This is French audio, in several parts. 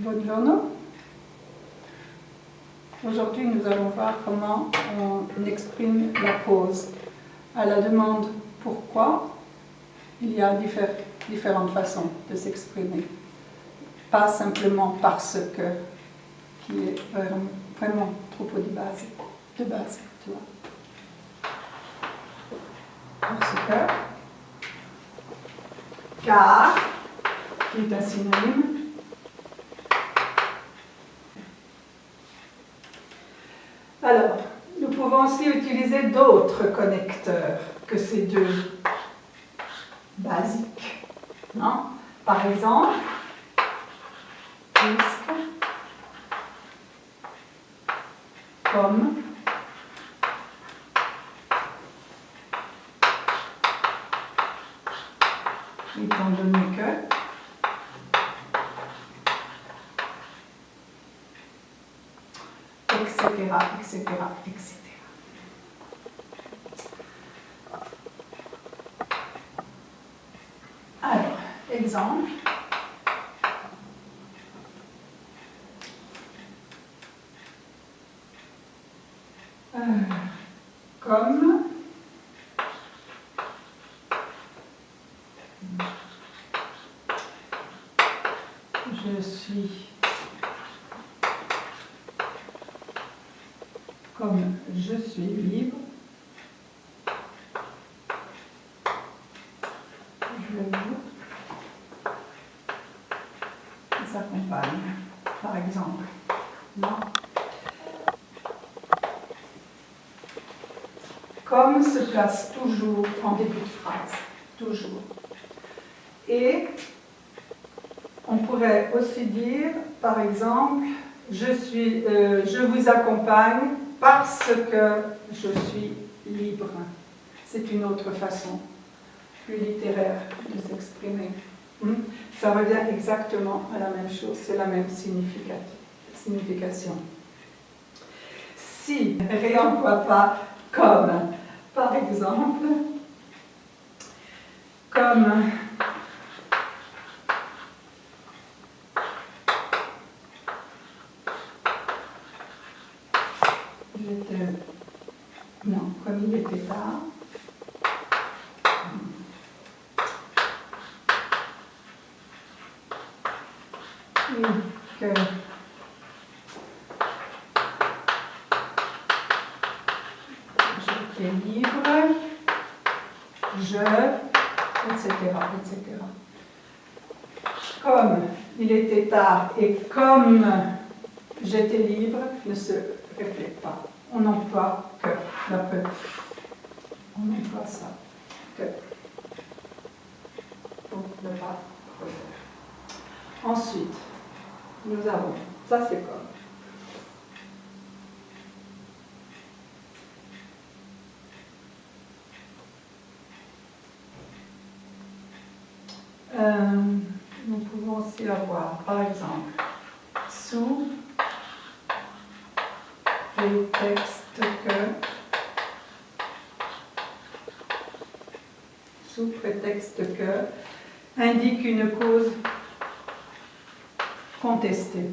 Buongiorno. Aujourd'hui, nous allons voir comment on exprime la cause. À la demande pourquoi, il y a différentes façons de s'exprimer. Pas simplement parce que, qui est vraiment trop de base, tu vois. Parce que, car, qui est un synonyme. Alors, nous pouvons aussi utiliser d'autres connecteurs que ces deux basiques. Non? Par exemple, puisque, comme, étant donné que, etc., etc., etc. Alors, exemple. Comme je suis libre, je vous accompagne, par exemple. Non. Comme se place toujours en début de phrase, toujours. Et on pourrait aussi dire, par exemple, je vous accompagne parce que je suis libre. C'est une autre façon, plus littéraire, de s'exprimer. Ça revient exactement à la même chose, c'est la même signification. Si on ne réemploie pas comme, par exemple, comme comme il était tard, et que j'étais libre, etc., etc. Comme il était tard et comme j'étais libre ne se reflète pas. On n'emploie que la peu. On emploie ça que pour ne pas refaire. Ensuite, nous avons, ça c'est comme. Nous pouvons aussi avoir, par exemple, sous prétexte que, indique une cause contestée.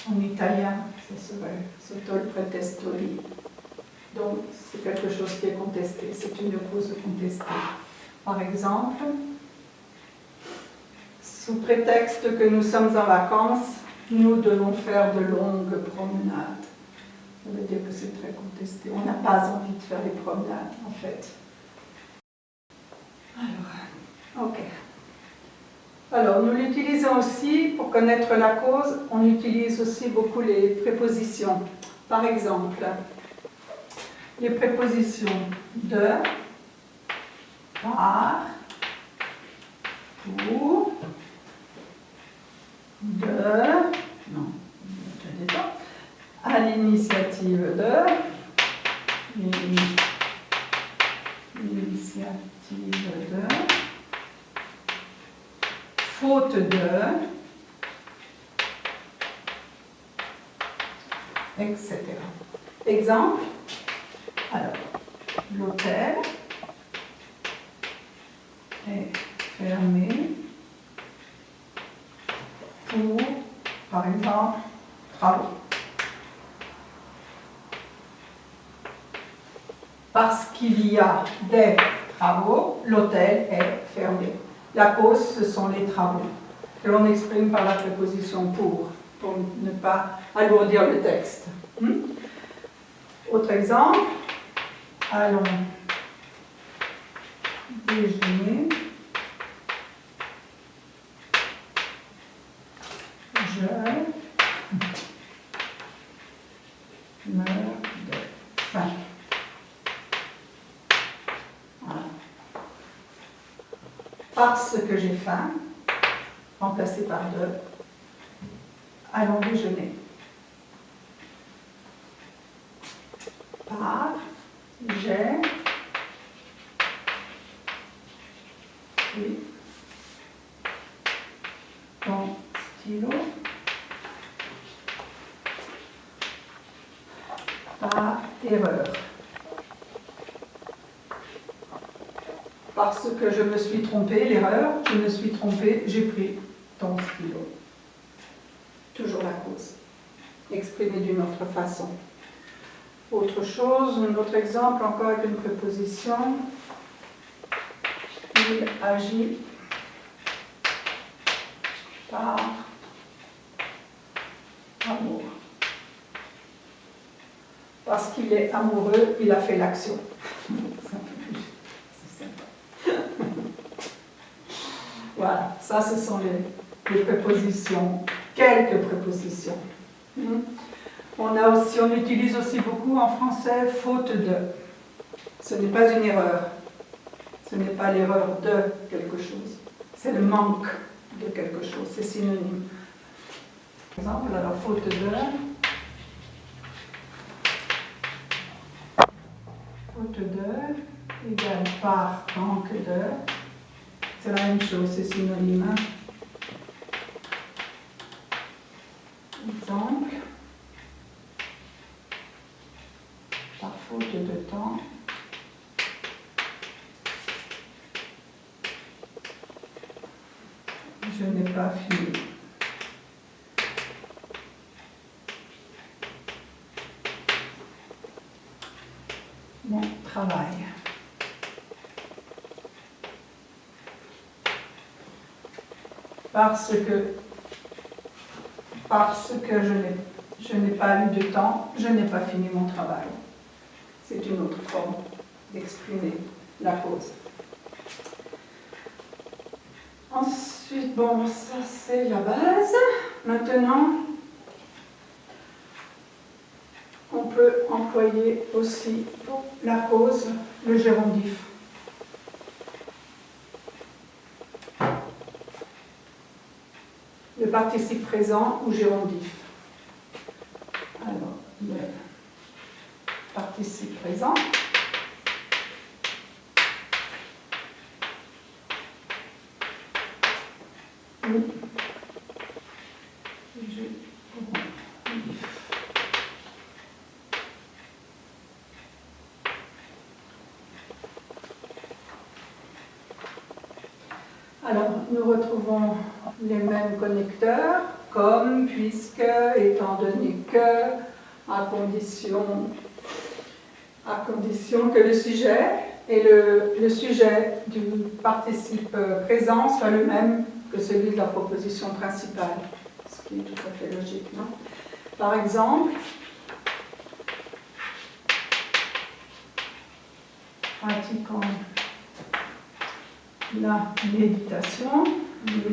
En italien, ça serait sotto il pretesto di. Donc, c'est quelque chose qui est contesté, c'est une cause contestée. Par exemple, sous prétexte que nous sommes en vacances, nous devons faire de longues promenades. Ça veut dire que c'est très contesté. On n'a pas envie de faire des promenades, en fait. Alors, ok. Alors, nous l'utilisons aussi, pour connaître la cause, on utilise aussi beaucoup les prépositions. Par exemple, les prépositions de, par, pour, à l'initiative de, faute de, etc. Exemple, alors, l'hôtel est fermé pour, par exemple, travaux. Parce qu'il y a des travaux, l'hôtel est fermé. La cause, ce sont les travaux, que l'on exprime par la préposition pour ne pas alourdir le texte. Autre exemple, allons déjeuner. Je meurs de faim. Voilà. Parce que j'ai faim, remplacé par de, allons déjeuner. Par, j'ai pris ton stylo. Par erreur. Parce que je me suis trompée, l'erreur, je me suis trompée, j'ai pris ton stylo. Toujours la cause, exprimée d'une autre façon. Autre chose, un autre exemple, encore avec une préposition. Il agit par amour. Parce qu'il est amoureux, il a fait l'action. C'est sympa. Voilà, ça ce sont les prépositions, quelques prépositions. On utilise aussi beaucoup en français faute de. Ce n'est pas une erreur. Ce n'est pas l'erreur de quelque chose. C'est le manque de quelque chose. C'est synonyme. Par exemple, alors faute de. Faute de égale par manque de. C'est la même chose, c'est synonyme. Exemple. Par faute de temps. Je n'ai pas fini. Mon travail. Parce que je n'ai pas eu de temps, je n'ai pas fini mon travail. C'est une autre forme d'exprimer la cause. Ensuite, bon, ça c'est la base. Maintenant, on peut employer aussi pour la cause le gérondif. Le participe présent ou gérondif. Alors, le participe présent. Ou gérondif. Alors, nous retrouvons les mêmes connecteurs, comme, puisque, étant donné que, à condition que le sujet et le sujet du participe présent soit le même que celui de la proposition principale, ce qui est tout à fait logique, non? Par exemple, pratiquant la méditation, je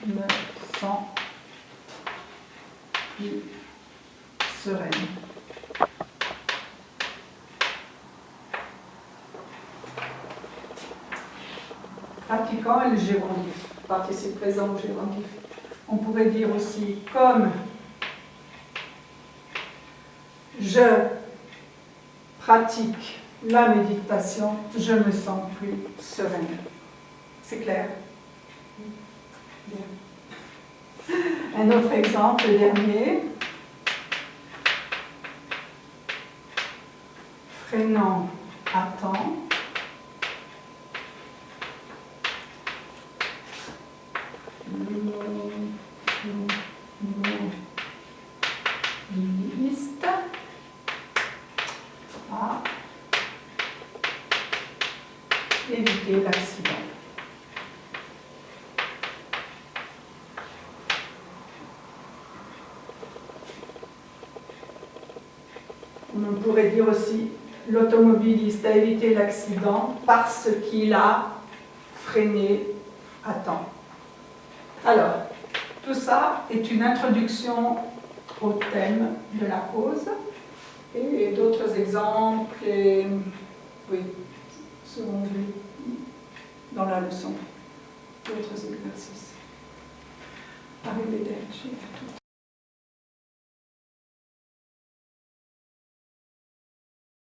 me sens plus sereine. Pratiquant et le gérondif, participe présent ou gérondif. On pourrait dire aussi comme je pratique la méditation, je me sens plus sereine. C'est clair? Bien. Un autre exemple, le dernier. Freinant à temps. Liste. À éviter l'accident. On pourrait dire aussi l'automobiliste a évité l'accident parce qu'il a freiné à temps. Alors, tout ça est une introduction au thème de la cause et d'autres exemples oui, seront vus dans la leçon, d'autres exercices. Arrivederci.